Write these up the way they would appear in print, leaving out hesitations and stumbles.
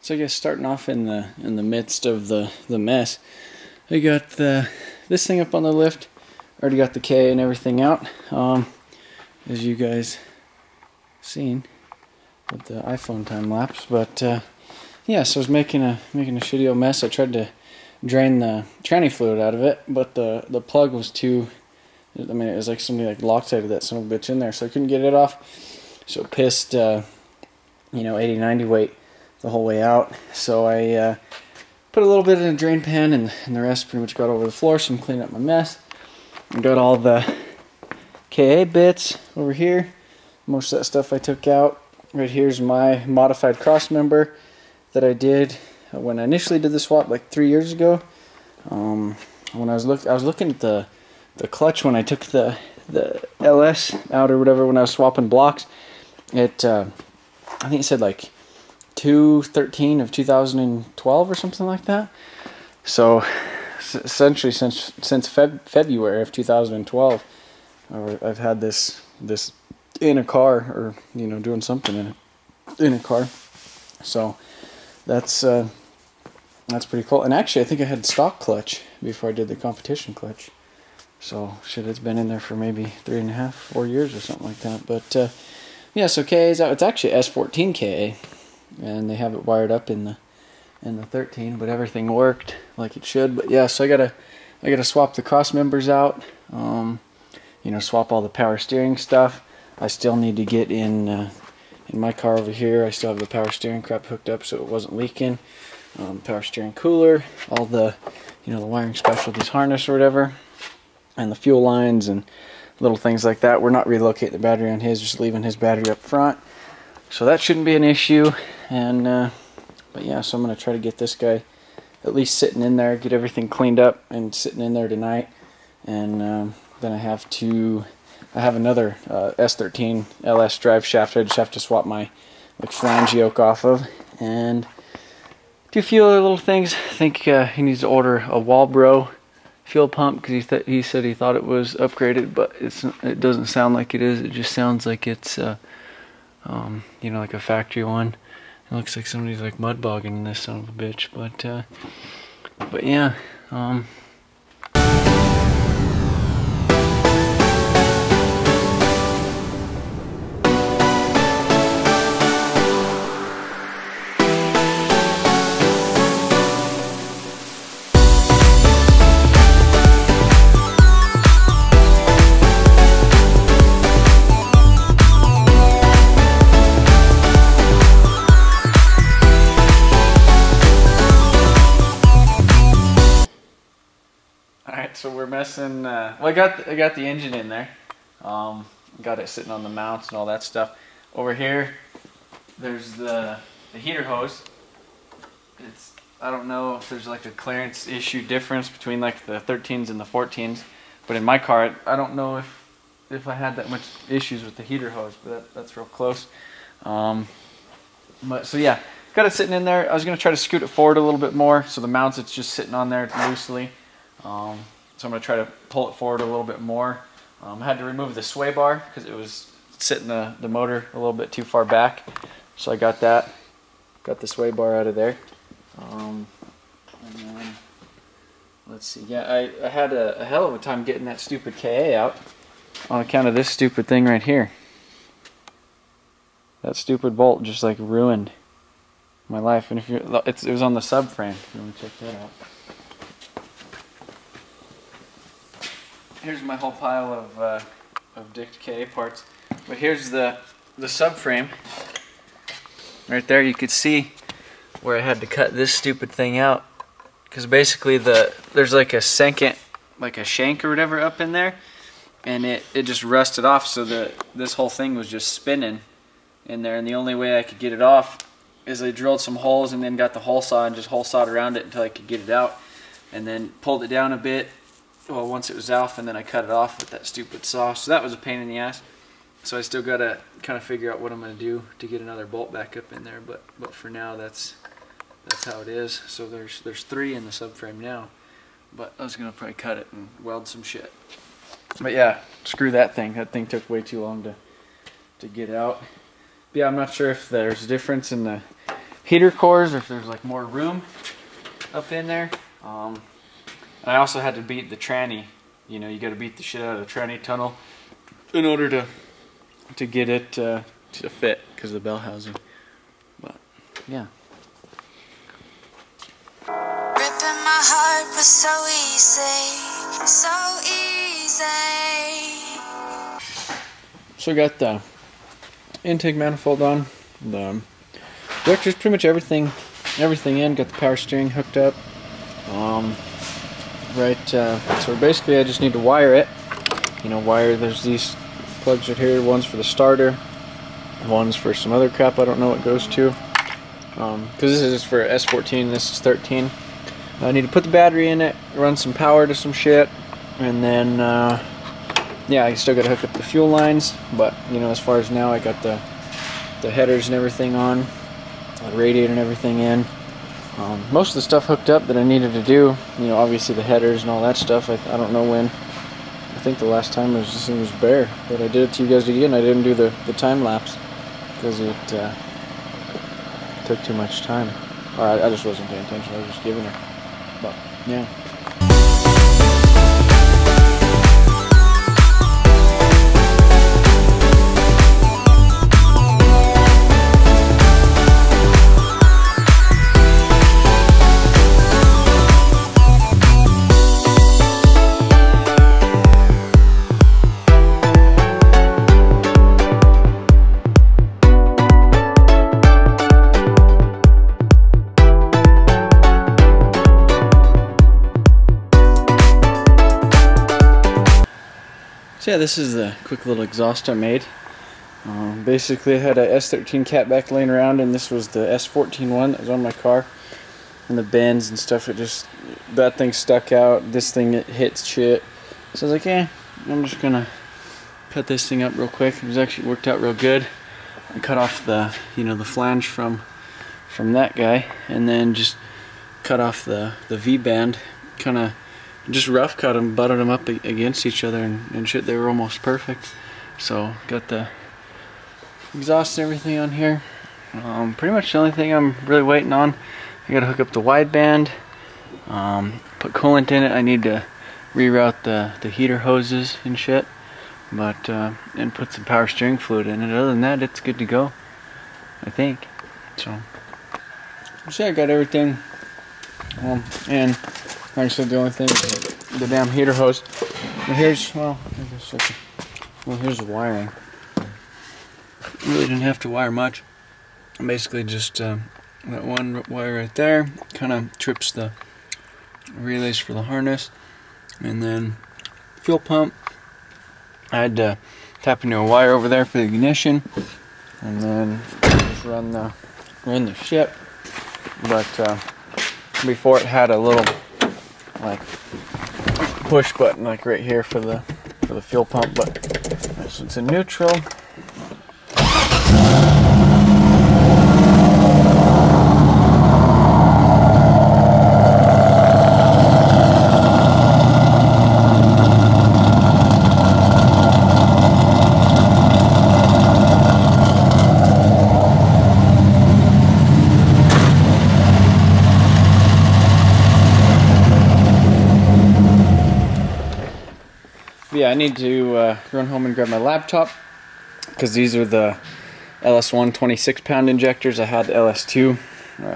So I guess starting off in the midst of the mess, I got this thing up on the lift. Already got the K and everything out, as you guys seen with the iPhone time lapse. But yeah, so I was making a shitty old mess. I tried to drain the tranny fluid out of it, but the plug was too. I mean, it was like somebody like Loctited that son of a bitch in there, so I couldn't get it off. So it pissed, 80-90 weight the whole way out. So I put a little bit in a drain pan, and the rest pretty much got over the floor. So I'm cleaning up my mess. I got all the KA bits over here. Most of that stuff I took out. Right here's my modified cross member that I did when I initially did the swap like 3 years ago. When I was looking at the clutch when I took the LS out or whatever when I was swapping blocks. I think it said like 2/13 of 2012 or something like that. So essentially since February of 2012, I've had this in a car, or doing something in a car. So that's pretty cool. And actually, I think I had stock clutch before I did the competition clutch. So shit, it's been in there for maybe 3.5, 4 years or something like that. But yeah, so KA is out. It's actually S14 KA, and they have it wired up in the 13, but everything worked like it should. But yeah, so I gotta swap the cross members out. Swap all the power steering stuff. I still need to get in my car over here. I still have the power steering crap hooked up so it wasn't leaking. Power steering cooler, all the the wiring specialties harness or whatever, and the fuel lines and little things like that. We're not relocating the battery on his, just leaving his battery up front. So that shouldn't be an issue. And but yeah, so I'm gonna try to get this guy at least sitting in there, get everything cleaned up and sitting in there tonight. And then I have another S13 LS drive shaft I just have to swap my flange yoke off of, and do a few other little things. I think he needs to order a Walbro fuel pump because he said he thought it was upgraded, but it doesn't sound like it is. It just sounds like it's like a factory one. It looks like somebody's like mud bogging this son of a bitch. But yeah. So we're messing. Well, I got the engine in there. Got it sitting on the mounts and all that stuff. Over here, there's the heater hose. I don't know if there's like a clearance issue difference between like the 13s and the 14s, but in my car, I don't know if I had that much issues with the heater hose, but that's real close. But so yeah, got it sitting in there. I was gonna try to scoot it forward a little bit more, so the mounts it's just sitting on there loosely. So I'm going to try to pull it forward a little bit more. I had to remove the sway bar because it was sitting the motor a little bit too far back. So I got the sway bar out of there. And then, let's see, yeah, I had a hell of a time getting that stupid KA out on account of this stupid thing right here. That stupid bolt just like ruined my life. And it was on the subframe, if you want to check that out. Here's my whole pile of dicked KA parts, but here's the subframe. Right there, you could see where I had to cut this stupid thing out, because basically there's like a second, like a shank or whatever up in there, and it just rusted off. So this whole thing was just spinning in there, and the only way I could get it off is I drilled some holes and then got the hole saw and just hole sawed around it until I could get it out, and then pulled it down a bit. Well, once it was off, and then I cut it off with that stupid saw. So that was a pain in the ass. So I still gotta kind of figure out what I'm gonna do to get another bolt back up in there. But for now, that's how it is. So there's 3 in the subframe now. But I was gonna probably cut it and weld some shit. But yeah, screw that thing. That thing took way too long to get out. But yeah, I'm not sure if there's a difference in the heater cores, or if there's like more room up in there. And I also had to beat the tranny. You know, you got to beat the shit out of the tranny tunnel in order to get it to fit because of the bell housing. But yeah. Ripping my heart was so easy, so easy. So we got the intake manifold on, the directors, pretty much everything in. Got the power steering hooked up. So basically I just need to wire it. You know, there's these plugs right here. One's for the starter, one's for some other crap I don't know what goes to. Because this is for S14, this is 13. I need to put the battery in it, run some power to some shit, and then yeah, I still got to hook up the fuel lines. But you know, as far as now, I got the headers and everything on, the radiator and everything in. Most of the stuff hooked up that I needed to do. You know, obviously the headers and all that stuff. I don't know when. I think the last time this thing was bare, but I did it to you guys again. I didn't do the time lapse because it took too much time. Or I just wasn't paying attention. I was just giving her. But yeah. So yeah, this is the quick little exhaust I made. Basically I had a S13 catback laying around, and this was the S14 one that was on my car. And the bends and stuff, that thing stuck out. This thing, it hits shit. So I was like, I'm just gonna cut this thing up real quick. It was actually worked out real good. I cut off the, the flange from that guy, and then just cut off the V-band, kind of just rough cut them, butted them up against each other, and shit, they were almost perfect. So got the exhaust and everything on here. Pretty much the only thing I'm really waiting on, I gotta hook up the wideband, put coolant in it. I need to reroute the heater hoses and shit, but and put some power steering fluid in it. Other than that, it's good to go, I think. So I got everything, and like I said, the only thing is the damn heater hose. And here's the wiring. Really didn't have to wire much. Basically just that one wire right there kind of trips the relays for the harness, and then fuel pump. I had to tap into a wire over there for the ignition, and then just run the ship. But before, it had a little like push button like right here for the fuel pump, but this one's in neutral. Yeah, I need to run home and grab my laptop, because these are the Ls1 26-pound injectors. I had the Ls2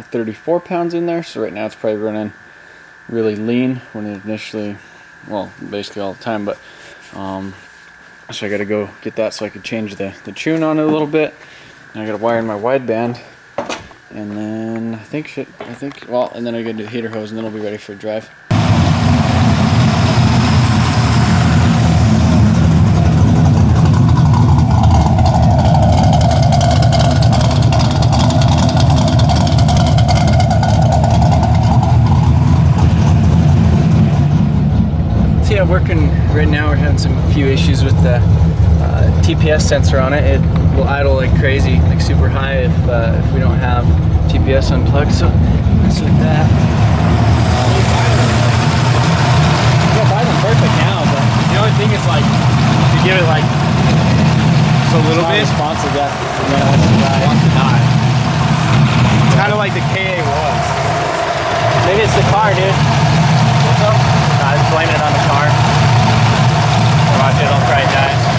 34 pounds in there, so right now it's probably running really lean when it initially, well, basically all the time. But so I got to go get that so I could change the tune on it a little bit. And I got to wire in my wideband, and then and then I got to do the heater hose, and then I'll be ready for a drive. Working right now, we're having a few issues with the TPS sensor on it. It will idle like crazy, like super high if we don't have TPS unplugged. So it's like that. Yeah, idling perfect now, but the only thing is like to give it like just a little bit responsive. Yeah, wants to die. kind of like the KA was. Maybe it's the car, dude. What's up? I was blaming it on the car. Watch it, I'll try that.